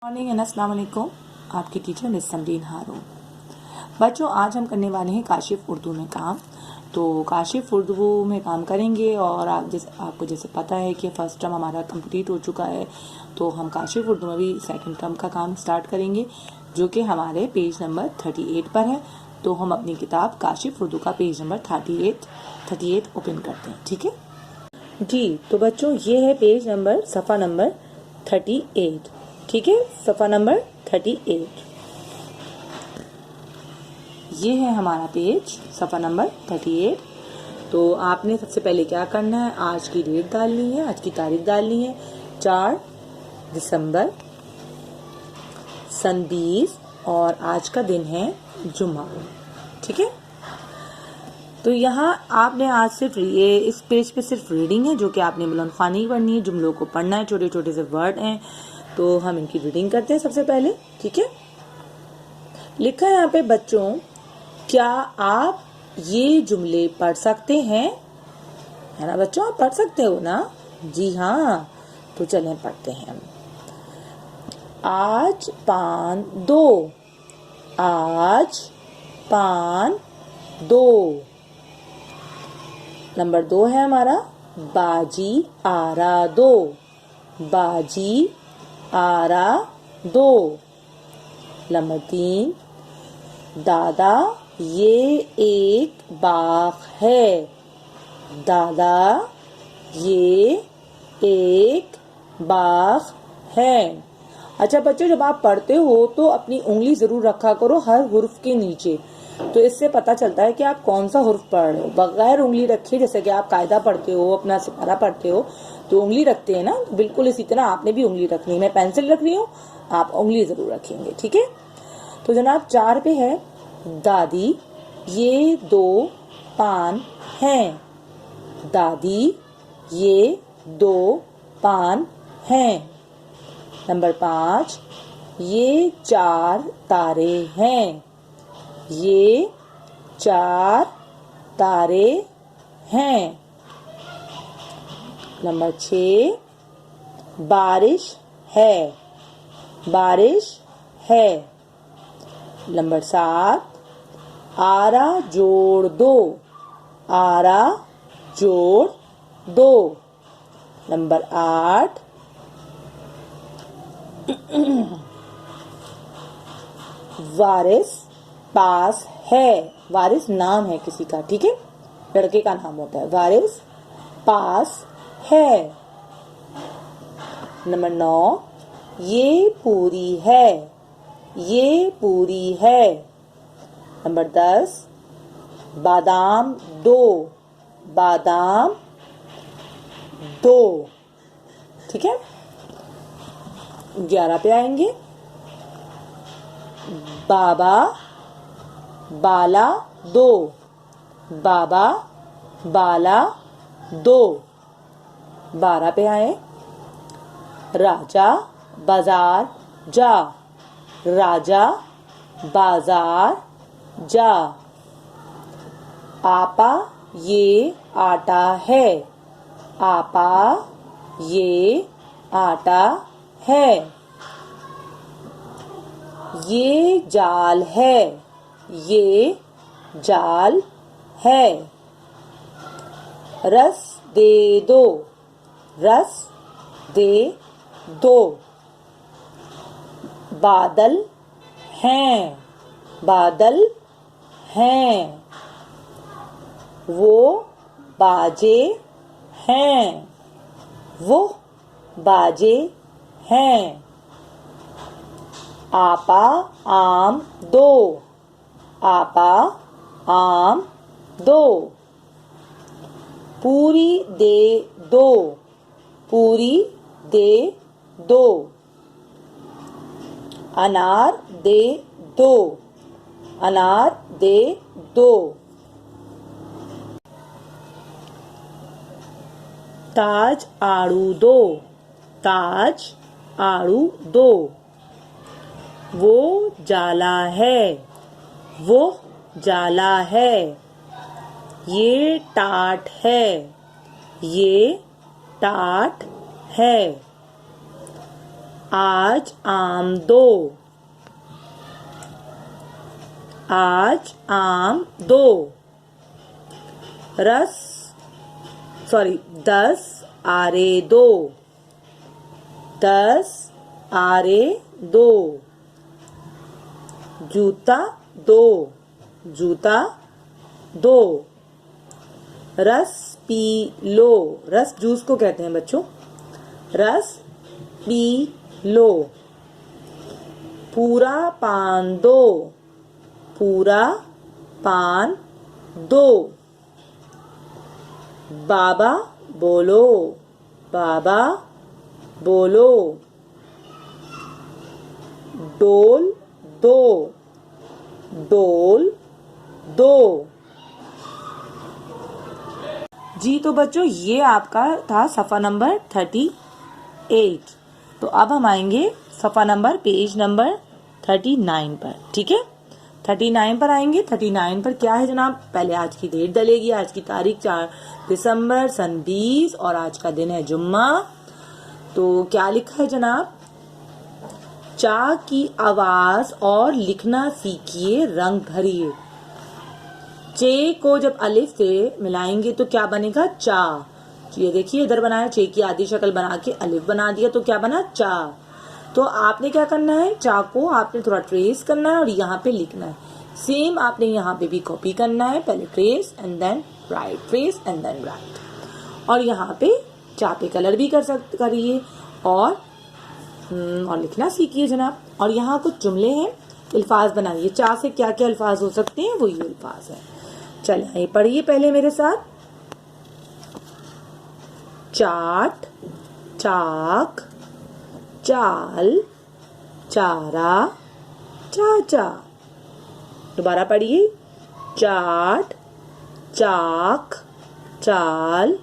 Morning and अस्सलाम वालेकुम। आपकी टीचर मिस समरीन हारून। बच्चों, आज हम करने वाले हैं काशिफ उर्दू में काम। तो काशिफ उर्दू में काम करेंगे और आपको जैसे पता है कि फ़र्स्ट टर्म हमारा कंप्लीट हो चुका है, तो हम काशिफ उर्दू में भी सेकंड टर्म का काम स्टार्ट करेंगे, जो कि हमारे पेज नंबर 38 पर है। तो हम अपनी किताब काशिफ उर्दू का पेज नंबर 38 ओपन करते हैं। ठीक है जी। तो बच्चों, ये है पेज नंबर सफ़ा नंबर 38। ठीक है, सफ़ा नंबर 38 ये है हमारा पेज, सफ़ा नंबर 38। तो आपने सबसे पहले क्या करना है, आज की डेट डालनी है, आज की तारीख डालनी है 4 दिसंबर सन 20 और आज का दिन है जुम्मा। ठीक है, तो यहाँ आपने आज सिर्फ ये इस पेज पे सिर्फ रीडिंग है, जो कि आपने बुलंद ख़वानी पढ़नी है, जुमलों को पढ़ना है, छोटे छोटे से वर्ड हैं। तो हम इनकी रीडिंग करते हैं सबसे पहले। ठीक है, लिखा है यहाँ पे, बच्चों क्या आप ये जुमले पढ़ सकते हैं? है ना बच्चों, आप पढ़ सकते हो ना? जी हाँ, तो चलें पढ़ते हैं हम। आज पान दो, आज पान दो। नंबर 2 है हमारा, बाजी आरा दो, बाजी आरा दो। नंबर 3, दादा ये एक बाग है, दादा ये एक बाग है। अच्छा बच्चों, जब आप पढ़ते हो तो अपनी उंगली जरूर रखा करो हर हुर्फ के नीचे, तो इससे पता चलता है कि आप कौन सा हुर्फ पढ़ रहे हो। बगैर उंगली रखे, जैसे कि आप कायदा पढ़ते हो, अपना सिपारा पढ़ते हो तो उंगली रखते हैं ना, तो बिल्कुल इसी तरह आपने भी उंगली रखनी है। मैं पेंसिल रख रही हूँ, आप उंगली जरूर रखेंगे। ठीक है, तो जनाब 4 पे है, दादी ये 2 पान हैं, दादी ये 2 पान हैं। नंबर 5, ये 4 तारे हैं, ये 4 तारे हैं। नंबर 6, बारिश है, बारिश है। नंबर 7, आरा जोड़ दो, आरा जोड़ दो। नंबर 8, वारिस पास है, वारिस नाम है किसी का, ठीक है, लड़के का नाम होता है, वारिस पास है। नंबर 9, ये पूरी है, ये पूरी है। नंबर 10, बादाम दो, बादाम दो। ठीक है, 11 पे आएंगे, बाबा बाला दो, बाबा बाला दो। 12 पे आए, राजा बाजार जा, राजा बाजार जा। आपा ये आटा है, आपा ये आटा है। ये जाल है, ये जाल है। रस दे दो, रस दे दो। बादल हैं, बादल हैं। वो बाजे हैं, वो बाजे हैं। आपा आम दो, आपा आम दो। पूरी दे दो, पूरी दे दो। अनार दे दो, अनार दे दो। ताज आड़ू दो, ताज आड़ू दो। वो जाला है, वो जाला है। ये टाट है, ये टाट है। आज आम दो, आज आम दो। 10 आरे दो, 10 आरे दो। जूता दो, जूता दो। रस पी लो, रस जूस को कहते हैं बच्चों, रस पी लो। पूरा पान दो, पूरा पान दो। बाबा बोलो, बाबा बोलो। डोल दो, डोल दो। जी तो बच्चों ये आपका था सफ़ा नंबर 38। तो अब हम आएंगे सफ़ा नंबर पेज नंबर 39 पर। ठीक है, 39 पर आएंगे। 39 पर क्या है जनाब, पहले आज की डेट डलेगी, आज की तारीख 4 दिसंबर सन 20 और आज का दिन है जुम्मा। तो क्या लिखा है जनाब, चा की आवाज और लिखना सीखिए, रंग भरिए। चे को जब अलिफ से मिलाएंगे तो क्या बनेगा, चा। ये देखिए इधर बनाया, चे की आधी शक्ल बना के अलिफ बना दिया तो क्या बना, चा। तो आपने क्या करना है, चा को आपने थोड़ा ट्रेस करना है और यहाँ पे लिखना है। सेम आपने यहाँ पे भी कॉपी करना है, पहले trace and then write, trace and then write. और यहाँ पे चा पे कलर भी करिए और लिखना सीखिए जनाब। और यहाँ कुछ जुमले हैं, अल्फाज बनाइए। चा से क्या क्या अल्फाज हो सकते हैं, वो ये अल्फाज है। चलिए पढ़िए पहले मेरे साथ। चाट, चाक, चाल, चारा, चाचा। दोबारा पढ़िए, चाट, चाक, चाल,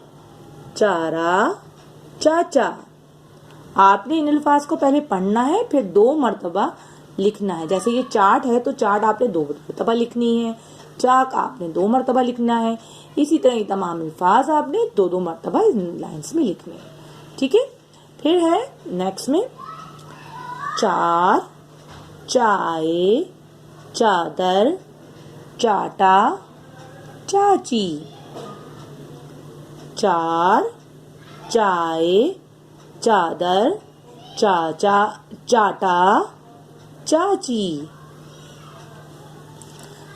चारा, चाचा। आपने इन अल्फाज को पहले पढ़ना है, फिर 2 मरतबा लिखना है। जैसे ये चाट है तो चाट आपने 2 मरतबा लिखनी है, चाक आपने 2 मरतबा लिखना है। इसी तरह ये तमाम अल्फाज आपने 2-2 मरतबा इन लाइन्स में लिखने हैं। ठीक है, फिर है नेक्स्ट में चार, चाय, चादर, चाटा, चाची। चार, चाय, चादर, चाचा, चाटा, चाची।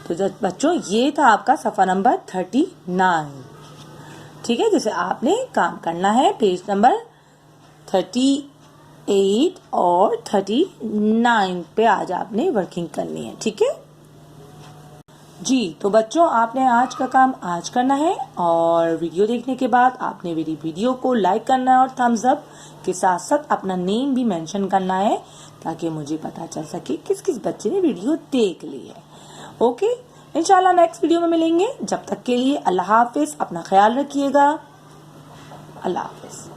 तो बच्चों ये था आपका सफ़ा नंबर 39। ठीक है, जैसे आपने काम करना है पेज नंबर 38 और 39 पे आज आपने वर्किंग करनी है। ठीक है जी, तो बच्चों आपने आज का काम आज करना है और वीडियो देखने के बाद आपने मेरी वीडियो को लाइक करना है और थम्स अप के साथ साथ अपना नेम भी मेंशन करना है ताकि मुझे पता चल सके किस किस बच्चे ने वीडियो देख ली है। ओके, इंशाल्लाह नेक्स्ट वीडियो में मिलेंगे। जब तक के लिए अल्लाह हाफिज, अपना ख्याल रखिएगा। अल्लाह हाफिज।